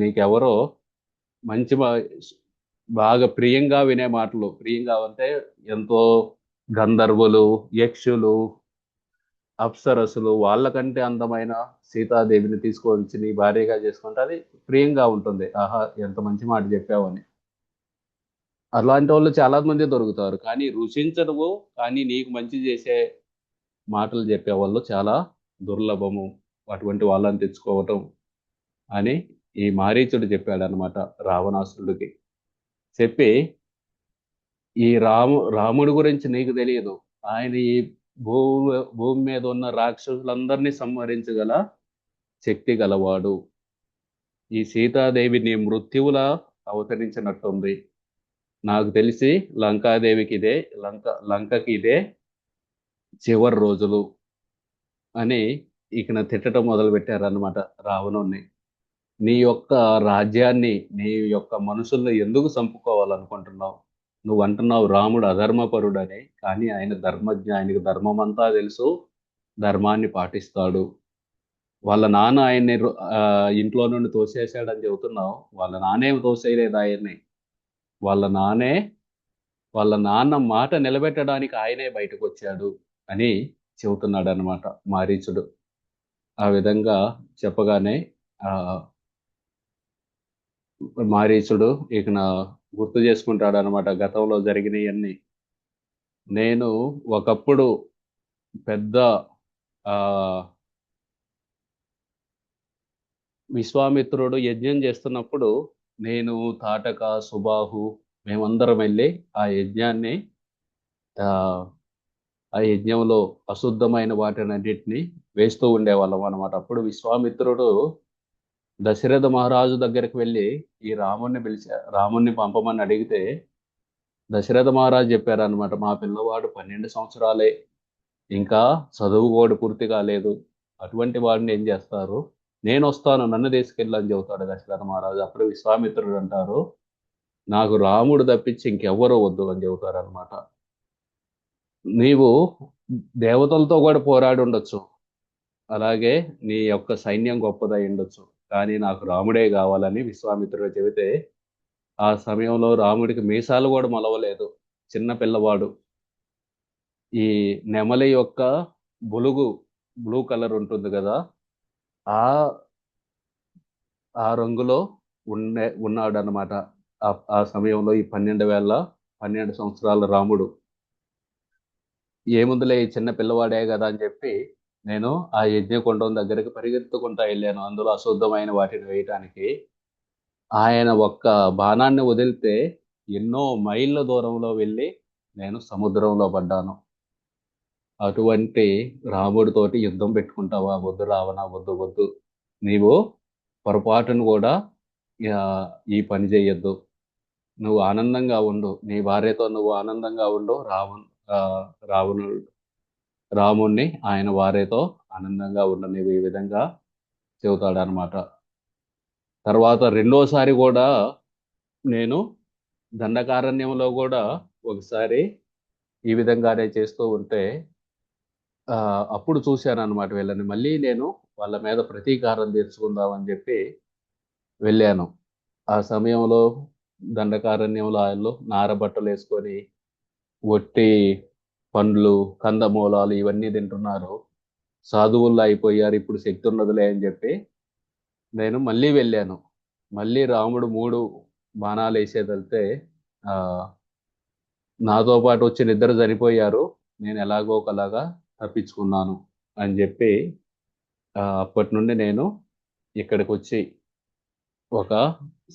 నీకెవరో మంచి బాగా ప్రియంగా వినే మాటలు. ప్రియంగా అంటే ఎంతో గంధర్వులు, యక్షులు, అప్సరసులు వాళ్ళకంటే అందమైన సీతాదేవిని తీసుకొచ్చి నీ భార్యగా చేసుకుంటే అది ప్రియంగా ఉంటుంది. ఆహా! ఎంత మంచి మాట చెప్పావని. అలాంటి వాళ్ళు చాలా మంది దొరుకుతారు. కానీ రుచించడము, కానీ నీకు మంచి చేసే మాటలు చెప్పేవాళ్ళు చాలా దుర్లభము. అటువంటి వాళ్ళని తెచ్చుకోవటం అని ఈ మారీచుడు చెప్పాడనమాట రావణాసురుడికి. చెప్పి ఈ రాముడి గురించి నీకు తెలియదు. ఆయన ఈ భూమి మీద ఉన్న రాక్షసులందరినీ సంహరించగల శక్తి గలవాడు. ఈ సీతాదేవి నీ మృత్యువులా అవతరించినట్టుంది. నాకు తెలిసి లంకాదేవికి ఇదే లంకకి ఇదే చివరి రోజులు అని ఇకన తిట్టడం మొదలు పెట్టారన్నమాట రావణుణ్ణి. నీ యొక్క రాజ్యాన్ని, నీ యొక్క మనుషుల్ని ఎందుకు చంపుకోవాలనుకుంటున్నావు? నువ్వు అంటున్నావు రాముడు అధర్మపరుడని, కానీ ఆయన ధర్మజ్ఞ, ఆయనకు ధర్మం అంతా తెలుసు, ధర్మాన్ని పాటిస్తాడు. వాళ్ళ నాన్న ఆయన్ని ఇంట్లో నుండి తోసేసాడని చెబుతున్నావు. వాళ్ళ నాన్నేమి తోసేయలేదు ఆయన్ని. వాళ్ళ నాన్నే వాళ్ళ నాన్న మాట నిలబెట్టడానికి ఆయనే బయటకొచ్చాడు అని చెబుతున్నాడనమాట మారీచుడు. ఆ విధంగా చెప్పగానే ఆ మారీచుడు ఇకన గుర్తు చేసుకుంటాడనమాట గతంలో జరిగినయన్నీ. నేను ఒకప్పుడు పెద్ద ఆ విశ్వామిత్రుడు యజ్ఞం చేస్తున్నప్పుడు నేను, తాటక, సుబాహు మేమందరం వెళ్ళి ఆ యజ్ఞాన్ని ఆ ఆ యజ్ఞంలో అశుద్ధమైన వాటినన్నిటిని వేస్తూ ఉండేవాళ్ళం అనమాట. అప్పుడు విశ్వామిత్రుడు దశరథ మహారాజు దగ్గరికి వెళ్ళి ఈ రాముణ్ణి పంపమని అడిగితే దశరథ మహారాజు చెప్పారనమాట. మా పిల్లవాడు 12 సంవత్సరాలే, ఇంకా చదువు కూడా పూర్తి కాలేదు. అటువంటి వాడిని ఏం చేస్తారు? నేనొస్తాను, నన్ను తీసుకెళ్ళని చెబుతాడు దశరథ మహారాజు. అప్పుడు విశ్వామిత్రుడు అంటారు, నాకు రాముడు తప్పించి ఇంకెవ్వరూ వద్దు అని చెబుతారనమాట. నీవు దేవతలతో కూడా పోరాడి ఉండొచ్చు. అలాగే నీ యొక్క సైన్యం గొప్పదై ఉండొచ్చు. కానీ నాకు రాముడే కావాలని విశ్వామిత్రుడు చెబితే, ఆ సమయంలో రాముడికి మీసాలు కూడా మొలవలేదు. చిన్న పిల్లవాడు. ఈ నెమలి యొక్క బులుగు బ్లూ కలర్ ఉంటుంది కదా! ఆ ఆ రంగులో ఉన్నాడనమాట. ఆ సమయంలో ఈ 12 సంవత్సరాల రాముడు. ఏముందిలే ఈ చిన్న పిల్లవాడే కదా అని చెప్పి నేను ఆ యజ్ఞకుండం దగ్గరికి పరిగెత్తుకుంటా వెళ్ళాను. అందులో అశుద్ధమైన వాటిని వేయటానికి. ఆయన ఒక్క బాణాన్ని వదిలితే ఎన్నో మైళ్ళ దూరంలో వెళ్ళి నేను సముద్రంలో పడ్డాను. అటువంటి రాముడితోటి యుద్ధం పెట్టుకుంటావా? వద్దు రావణ, వద్దు వద్దు. నీవు పొరపాటును కూడా ఈ పని చేయొద్దు. నువ్వు ఆనందంగా ఉండు. నీ భార్యతో నువ్వు ఆనందంగా ఉండు. ఆ, రావణుడు రాముణ్ణి ఆయన భార్యతో ఆనందంగా ఉండనివ్వు ఈ విధంగా చెబుతాడనమాట. తర్వాత రెండోసారి కూడా నేను దండకారణ్యంలో కూడా ఒకసారి ఈ విధంగానే చేస్తూ ఉంటే అప్పుడు చూశానన్నమాట వీళ్ళని. మళ్ళీ నేను వాళ్ళ మీద ప్రతీకారం తీర్చుకుందామని చెప్పి వెళ్ళాను. ఆ సమయంలో దండకారణ్యంలో ఆళ్ళు నారబట్టలేసుకొని ఒట్టి పండ్లు, కందమూలాలు ఇవన్నీ తింటున్నారు. సాధువుల్లో అయిపోయారు. ఇప్పుడు శక్తి ఉన్నదిలే అని చెప్పి నేను మళ్ళీ వెళ్ళాను. మళ్ళీ రాముడు 3 బాణాలేసేదలితే ఆహ్, నాతో పాటు వచ్చిన ఇద్దరు చనిపోయారు. నేను ఎలాగో ఒకలాగా తప్పించుకున్నాను అని చెప్పి అప్పటి నుండి నేను ఇక్కడికొచ్చి ఒక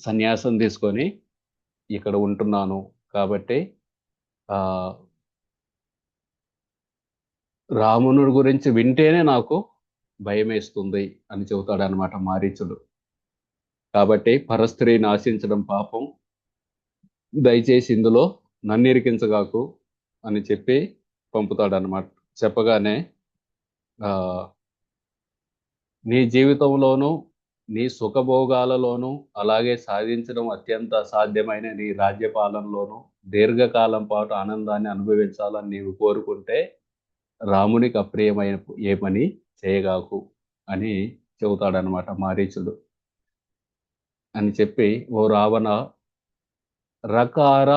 సన్యాసం తీసుకొని ఇక్కడ ఉంటున్నాను. కాబట్టి ఆహ్, రావణుడి గురించి వింటేనే నాకు భయమేస్తుంది అని చెబుతాడనమాట మారీచుడు. కాబట్టి పరస్త్రీని ఆశించడం పాపం. దయచేసి ఇందులో నన్నిరికించగాకు అని చెప్పి పంపుతాడనమాట. చెప్పగానే ఆహ్, నీ జీవితంలోనూ, నీ సుఖభోగాలలోనూ, అలాగే సాధించడం అత్యంత అసాధ్యమైన నీ రాజ్యపాలనలోనూ దీర్ఘకాలం పాటు ఆనందాన్ని అనుభవించాలని నీవు కోరుకుంటే రామునికి అప్రియమైన ఏ పని చేయగాకు అని చెబుతాడనమాట మారీచుడు. అని చెప్పి, ఓ రావణ, రకార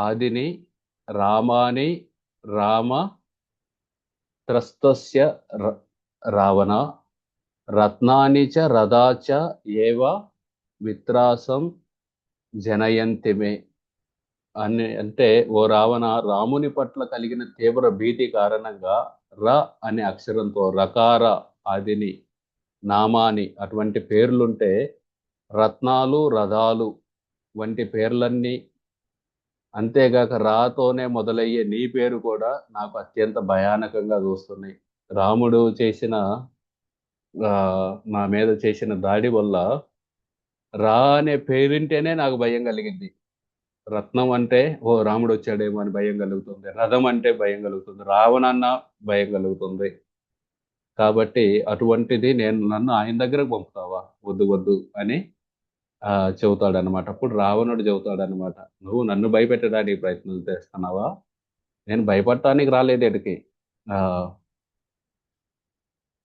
ఆదిని రామాని రామ త్రస్తస్య రావణ రత్నాని చ రథా చ ఏవ విత్రాసం జనయంతిమే అని అంటే, ఓ రావణ, రాముని పట్ల కలిగిన తీవ్ర భీతి కారణంగా ర అనే అక్షరంతో రకార ఆదిని నామాని అటువంటి పేర్లుంటే రత్నాలు రథాలు వంటి పేర్లన్నీ, అంతేగాక రాతోనే మొదలయ్యే నీ పేరు కూడా నాకు అత్యంత భయానకంగా చూస్తున్నాయి. రాముడు చేసిన నా మీద చేసిన దాడి వల్ల రా అనే పేరింటేనే నాకు భయం కలిగింది. రత్నం అంటే ఓ రాముడు వచ్చాడేమో అని భయం కలుగుతుంది. రథం అంటే భయం కలుగుతుంది. రావణన్న భయం కలుగుతుంది. కాబట్టి అటువంటిది నన్ను ఆయన దగ్గరకు పంపుతావా? వద్దు వద్దు అని చెబుతాడనమాట. అప్పుడు రావణుడు చెబుతాడనమాట, నువ్వు నన్ను భయపెట్టడానికి ప్రయత్నం చేస్తున్నావా? నేను భయపడటానికి రాలేదు ఈడికి. ఆ,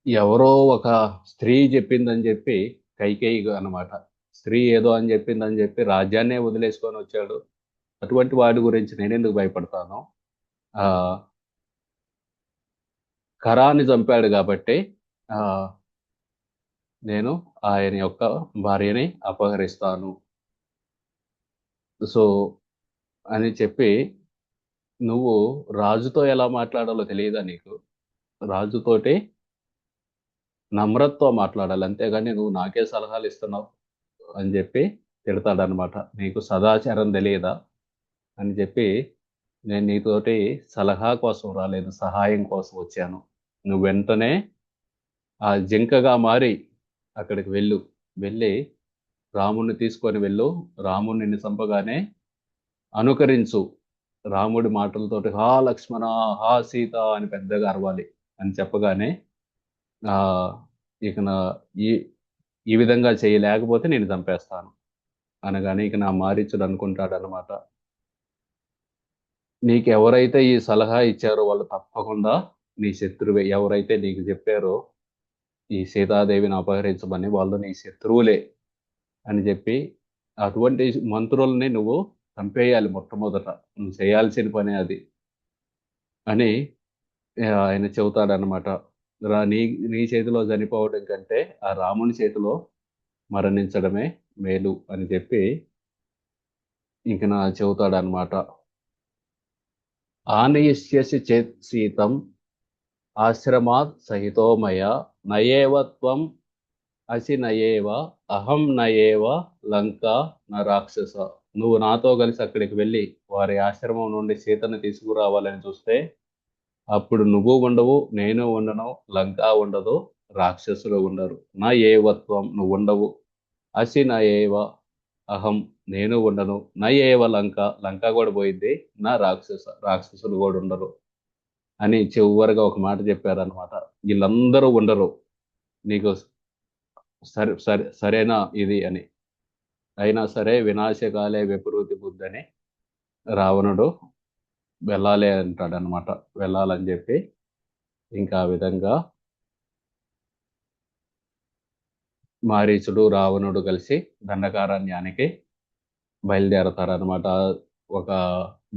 ఎవరో ఒక స్త్రీ చెప్పిందని చెప్పి, కైకేయి అనమాట, స్త్రీ ఏదో అని చెప్పిందని చెప్పి రాజ్యాన్నే వదిలేసుకొని వచ్చాడు. అటువంటి వాడి గురించి నేనెందుకు భయపడతాను? ఆ ఖరాని చంపాడు కాబట్టి ఆ నేను ఆయన యొక్క భార్యని అపహరిస్తాను. సో అని చెప్పి, నువ్వు రాజుతో ఎలా మాట్లాడాలో తెలియదా నీకు? రాజుతోటి నమ్రతతో మాట్లాడాలి, అంతేగాని నువ్వు నాకే సలహాలు ఇస్తున్నావు అని చెప్పి తిడతాడనమాట. నీకు సదాచారం తెలియదా అని చెప్పి, నేను నీతోటి సలహా కోసం రాలేదు, సహాయం కోసం వచ్చాను. నువ్వు వెంటనే ఆ జింకగా మారి అక్కడికి వెళ్ళి రాముణ్ణి తీసుకొని వెళ్ళు. రాముడు నిన్ను చంపగానే అనుకరించు. రాముడి మాటలతోటి హా లక్ష్మణ, హా సీత అని పెద్దగా అరవాలి అని చెప్పగానే, ఆ ఇక నా ఈ ఈ విధంగా చేయలేకపోతే నేను చంపేస్తాను అనగానే, ఇక నా మారీచుడు అనుకుంటాడనమాట, నీకెవరైతే ఈ సలహా ఇచ్చారో వాళ్ళు తప్పకుండా నీ శత్రువే. ఎవరైతే నీకు చెప్పారో ఈ సీతాదేవిని అపహరించమని, వాళ్ళు నీ శత్రువులే అని చెప్పి, అటువంటి మంత్రుల్ని నువ్వు చంపేయాలి మొట్టమొదట. నువ్వు చేయాల్సిన పని అది అని ఆయన చెబుతాడనమాట. నీ నీ చేతిలో చనిపోవడం కంటే ఆ రాముని చేతిలో మరణించడమే మేలు అని చెప్పి ఇంక చెబుతాడనమాట. ఆనయిష్యసి చేత్ సీతం ఆశ్రమాత్ సహితో మయా నయేవ త్వం అసి నయేవ అహం నయేవ లంకా న రాక్షస. నువ్వు నాతో కలిసి అక్కడికి వెళ్ళి వారి ఆశ్రమం నుండి సీతను తీసుకురావాలని చూస్తే అప్పుడు నువ్వు ఉండవు, నేను ఉండను, లంక ఉండదు, రాక్షసులు ఉండరు. నా ఏవత్వం, నువ్వు ఉండవు. అసి నా ఏవ అహం, నేను ఉండను. నా ఏవ లంక, లంక కూడా పోయింది. నా రాక్షసులు కూడా ఉండరు అని చివరిగా ఒక మాట చెప్పారనమాట. వీళ్ళందరూ ఉండరు, నీకు సరేనా ఇది అని. అయినా సరే వినాశకాలే విపరీతి బుద్ధి అని రావణుడు వెళ్ళాలి అంటాడనమాట. వెళ్ళాలని చెప్పి ఇంకా ఆ విధంగా మారీచుడు రావణుడు కలిసి దండకారణ్యానికి బయలుదేరతారనమాట. ఒక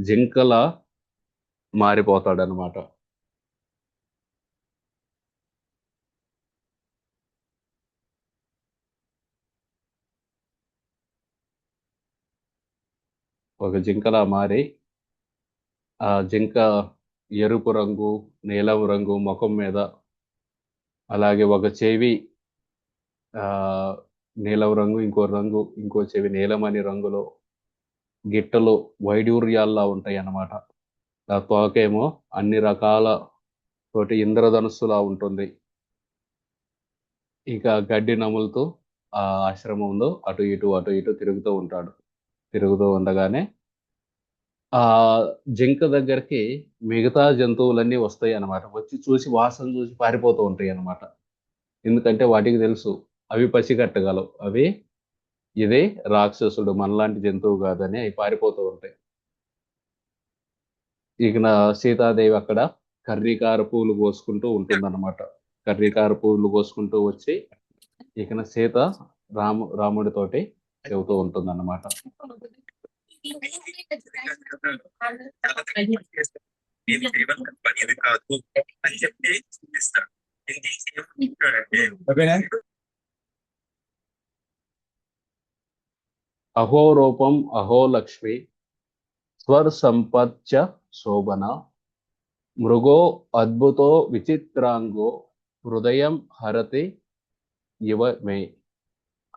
జింకలా మారిపోతాడనమాట. ఒక జింకలా మారి, ఆ జింక ఎరుపు రంగు, నీలం రంగు ముఖం మీద, అలాగే ఒక చెవి ఆ నీలం రంగు, ఇంకో చెవి నీలమణి రంగులో, గిట్టలు వైడూర్యాల్లా ఉంటాయి అన్నమాట. ఆ తోకేమో అన్ని రకాల తోటి ఇంద్రధనుస్సులా ఉంటుంది. ఇక గడ్డి నములుతూ ఆ ఆశ్రమంలో అటు ఇటు తిరుగుతూ ఉంటాడు. తిరుగుతూ ఉండగానే ఆ జింక దగ్గరికి మిగతా జంతువులన్నీ వస్తాయి అన్నమాట. వచ్చి చూసి వాసన చూసి పారిపోతూ ఉంటాయి అన్నమాట. ఎందుకంటే వాటికి తెలుసు, అవి పసిగట్టగలవు. ఇది రాక్షసుడు, మనలాంటి జంతువు కాదని అవి పారిపోతూ ఉంటాయి. ఇక సీతాదేవి అక్కడ కర్రీకార పూలు కోసుకుంటూ ఉంటుందన్నమాట. కర్రీకార పూలు కోసుకుంటూ వచ్చి ఇక సీత రాముడితోటి చెబుతూ ఉంటుంది అన్నమాట. అహో రూపం అహో లక్ష్మి స్వర్ సంపచ్చ శోభన మృగో అద్భుతో విచిత్రాంగో హృదయం హరతి ఇవ మే.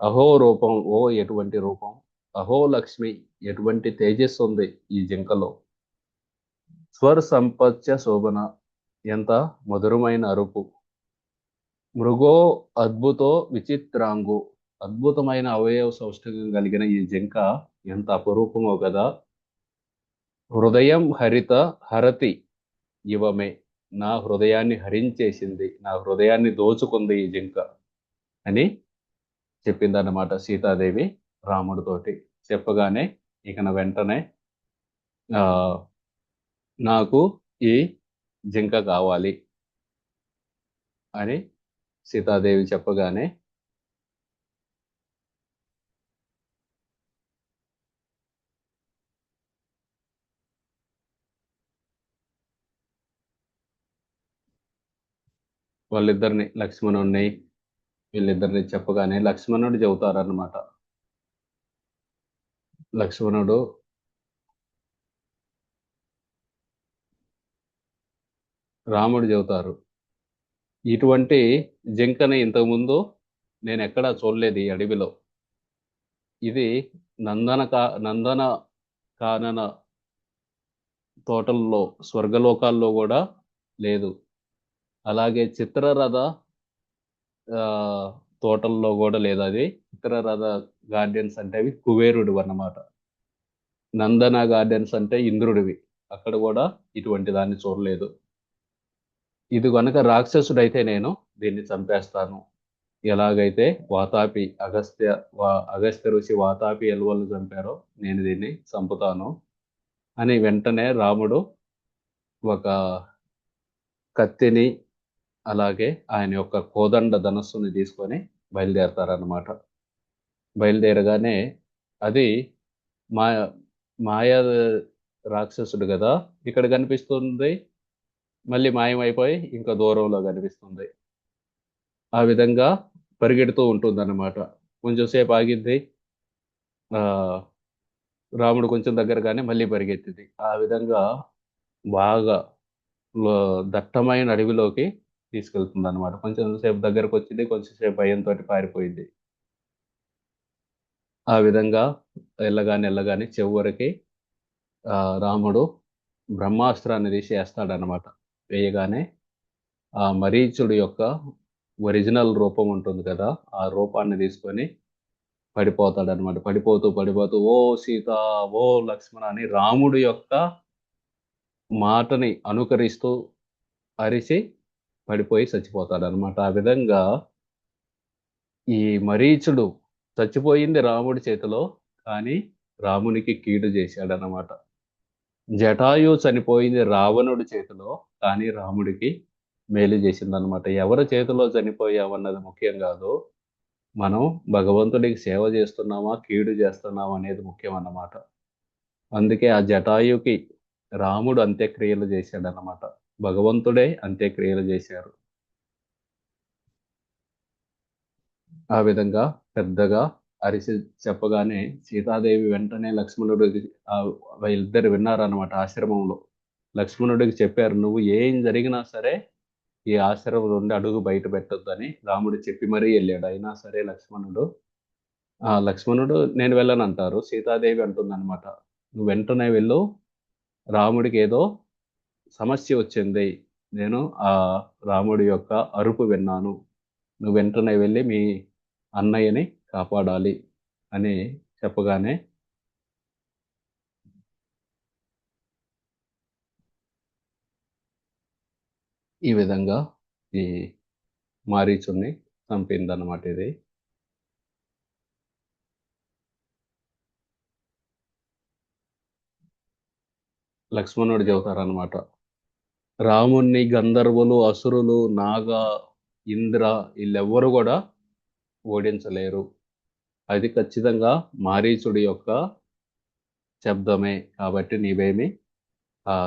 అహో రూపం, ఓ ఎటువంటి రూపం, అహో లక్ష్మి ఎటువంటి తేజస్సు ఉంది ఈ జింకలో, స్వర్ సంపచ్చ శోభన ఎంత మధురమైన అరుపు, మృగో అద్భుతో విచిత్రాంగు అద్భుతమైన అవయవ సౌష్ఠవం కలిగిన ఈ జింక ఎంత అపరూపమో కదా, హృదయం హరతి ఇవమే నా హృదయాన్ని హరించేసింది, నా హృదయాన్ని దోచుకుంది ఈ జింక అని చెప్పిందన్నమాట సీతాదేవి రాముడితోటి. చెప్పగానే ఇకన వెంటనే నాకు ఈ జింక కావాలి అని సీతాదేవి చెప్పగానే వాళ్ళిద్దరిని, లక్ష్మణుడిని వీళ్ళిద్దరిని చెప్పగానే లక్ష్మణుడు చెబుతారన్నమాట. లక్ష్మణుడు రాముడు చెబుతారు, ఇటువంటి జింకని ఇంతకుముందు నేను ఎక్కడా చూడలేదు ఈ అడవిలో. ఇది నందన కానన తోటల్లో, స్వర్గలోకాల్లో కూడా లేదు. అలాగే చిత్రరథ తోటల్లో కూడా లేదు. అది చిత్రరథ గార్డెన్స్ అంటే అవి కుబేరుడు అన్నమాట. నందన గార్డెన్స్ అంటే ఇంద్రుడివి. అక్కడ కూడా ఇటువంటి దాన్ని చూడలేదు. ఇది కనుక రాక్షసుడైతే నేను దీన్ని చంపేస్తాను. ఎలాగైతే అగస్త్య ఋషి వాతాపి ఎలువలను చంపారో నేను దీన్ని చంపుతాను అని వెంటనే రాముడు ఒక కత్తిని అలాగే ఆయన యొక్క కోదండ ధనస్సుని తీసుకొని బయలుదేరతారన్నమాట. బయలుదేరగానే అది మాయ రాక్షసుడు కదా, ఇక్కడ కనిపిస్తుంది, మళ్ళీ మాయమైపోయి ఇంకా దూరంలో కనిపిస్తుంది. ఆ విధంగా పరిగెడుతూ ఉంటుంది అన్నమాట. కొంచెం సేపు ఆగిద్ది, రాముడు కొంచెం దగ్గరగానే మళ్ళీ పరిగెత్తింది. ఆ విధంగా బాగా దట్టమైన అడవిలోకి తీసుకెళ్తుంది అనమాట. కొంచెం సేపు దగ్గరకు వచ్చింది, కొంచెం సేపు భయంతో పారిపోయింది. ఆ విధంగా వెళ్ళగానే చివరికి రాముడు బ్రహ్మాస్త్రాన్ని తీసి వేస్తాడనమాట. వేయగానే ఆ మరీచుడు యొక్క ఒరిజినల్ రూపం ఉంటుంది కదా, ఆ రూపాన్ని తీసుకొని పడిపోతాడనమాట. పడిపోతూ ఓ సీత, ఓ లక్ష్మణ అని రాముడు యొక్క మాటని అనుకరిస్తూ అరిచి పడిపోయి చచ్చిపోతాడనమాట. ఆ విధంగా ఈ మరీచుడు చచ్చిపోయింది రాముడి చేతిలో, కానీ రామునికి కీడు చేశాడనమాట. జటాయు చనిపోయింది రావణుడి చేతిలో, కానీ రాముడికి మేలు చేసిందనమాట. ఎవరి చేతిలో చనిపోయామన్నది ముఖ్యం కాదు, మనం భగవంతుడికి సేవ చేస్తున్నామా కీడు చేస్తున్నామా అనేది ముఖ్యం అన్నమాట. అందుకే ఆ జటాయుకి రాముడు అంత్యక్రియలు చేశాడనమాట. భగవంతుడే అంత్యక్రియలు చేశారు. ఆ విధంగా పెద్దగా అరిసి చెప్పగానే సీతాదేవి వెంటనే లక్ష్మణుడికి, వీళ్ళిద్దరు విన్నారనమాట ఆశ్రమంలో. లక్ష్మణుడికి చెప్పారు, నువ్వు ఏం జరిగినా సరే ఈ ఆశ్రమం నుండి అడుగు బయట పెట్టొద్దని రాముడు చెప్పి మరీ వెళ్ళాడు. అయినా సరే లక్ష్మణుడు నేను వెళ్ళనంటారు. సీతాదేవి అంటుందన్నమాట, నువ్వు వెంటనే వెళ్ళు, రాముడికి ఏదో సమస్య వచ్చింది, నేను ఆ రాముడి యొక్క అరుపు విన్నాను, నువ్వు వెంటనే వెళ్ళి మీ అన్నయ్యని కాపాడాలి అని చెప్పగానే ఈ విధంగా ఈ మారీచుని చంపిందన్నమాట. ఇది లక్ష్మణుడు చెబుతారనమాట, రాముణ్ణి గంధర్వులు, అసురులు, నాగ, ఇంద్ర వీళ్ళెవ్వరు కూడా ఓడించలేరు. అది ఖచ్చితంగా మారీచుడి యొక్క శబ్దమే కాబట్టి నీవేమి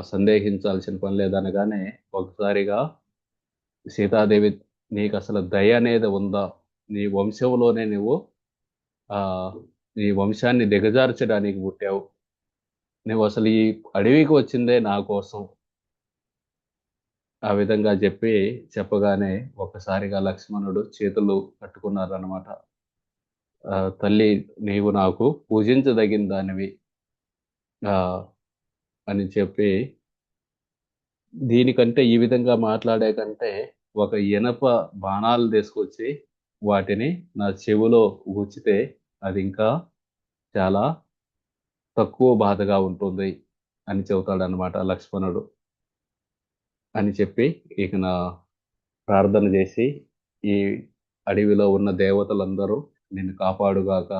సందేహించాల్సిన పని లేదనగానే ఒకసారిగా సీతాదేవి నీకు అసలు దయ అనేది ఉందా? నీ వంశంలోనే నువ్వు ఆ, నీ వంశాన్ని దిగజార్చడానికి పుట్టావు. నువ్వు అసలు ఈ అడవికి వచ్చిందే నా కోసం. ఆ విధంగా చెప్పగానే ఒక్కసారిగా లక్ష్మణుడు చేతులు కట్టుకున్నారన్నమాట. తల్లి, నీవు నాకు పూజించదగిన దానివి ఆ, అని చెప్పి, దీనికంటే ఈ విధంగా మాట్లాడే కంటే ఒక ఇనప బాణాలు తీసుకొచ్చి వాటిని నా చెవిలో గుచ్చితే అది ఇంకా చాలా తక్కువ బాధగా ఉంటుంది అని చెబుతాడనమాట లక్ష్మణుడు. అని చెప్పి ఇక నా ప్రార్థన చేసి, ఈ అడవిలో ఉన్న దేవతలందరూ నిన్ను కాపాడుగాక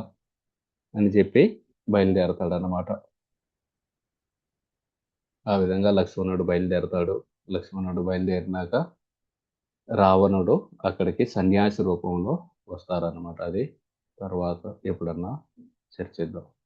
అని చెప్పి బయలుదేరతాడనమాట. ఆ విధంగా లక్ష్మణుడు బయలుదేరతాడు. లక్ష్మణుడు బయలుదేరినాక రావణుడు అక్కడికి సన్యాసి రూపంలో వస్తారనమాట. అది తర్వాత ఎప్పుడన్నా చర్చిద్దాం.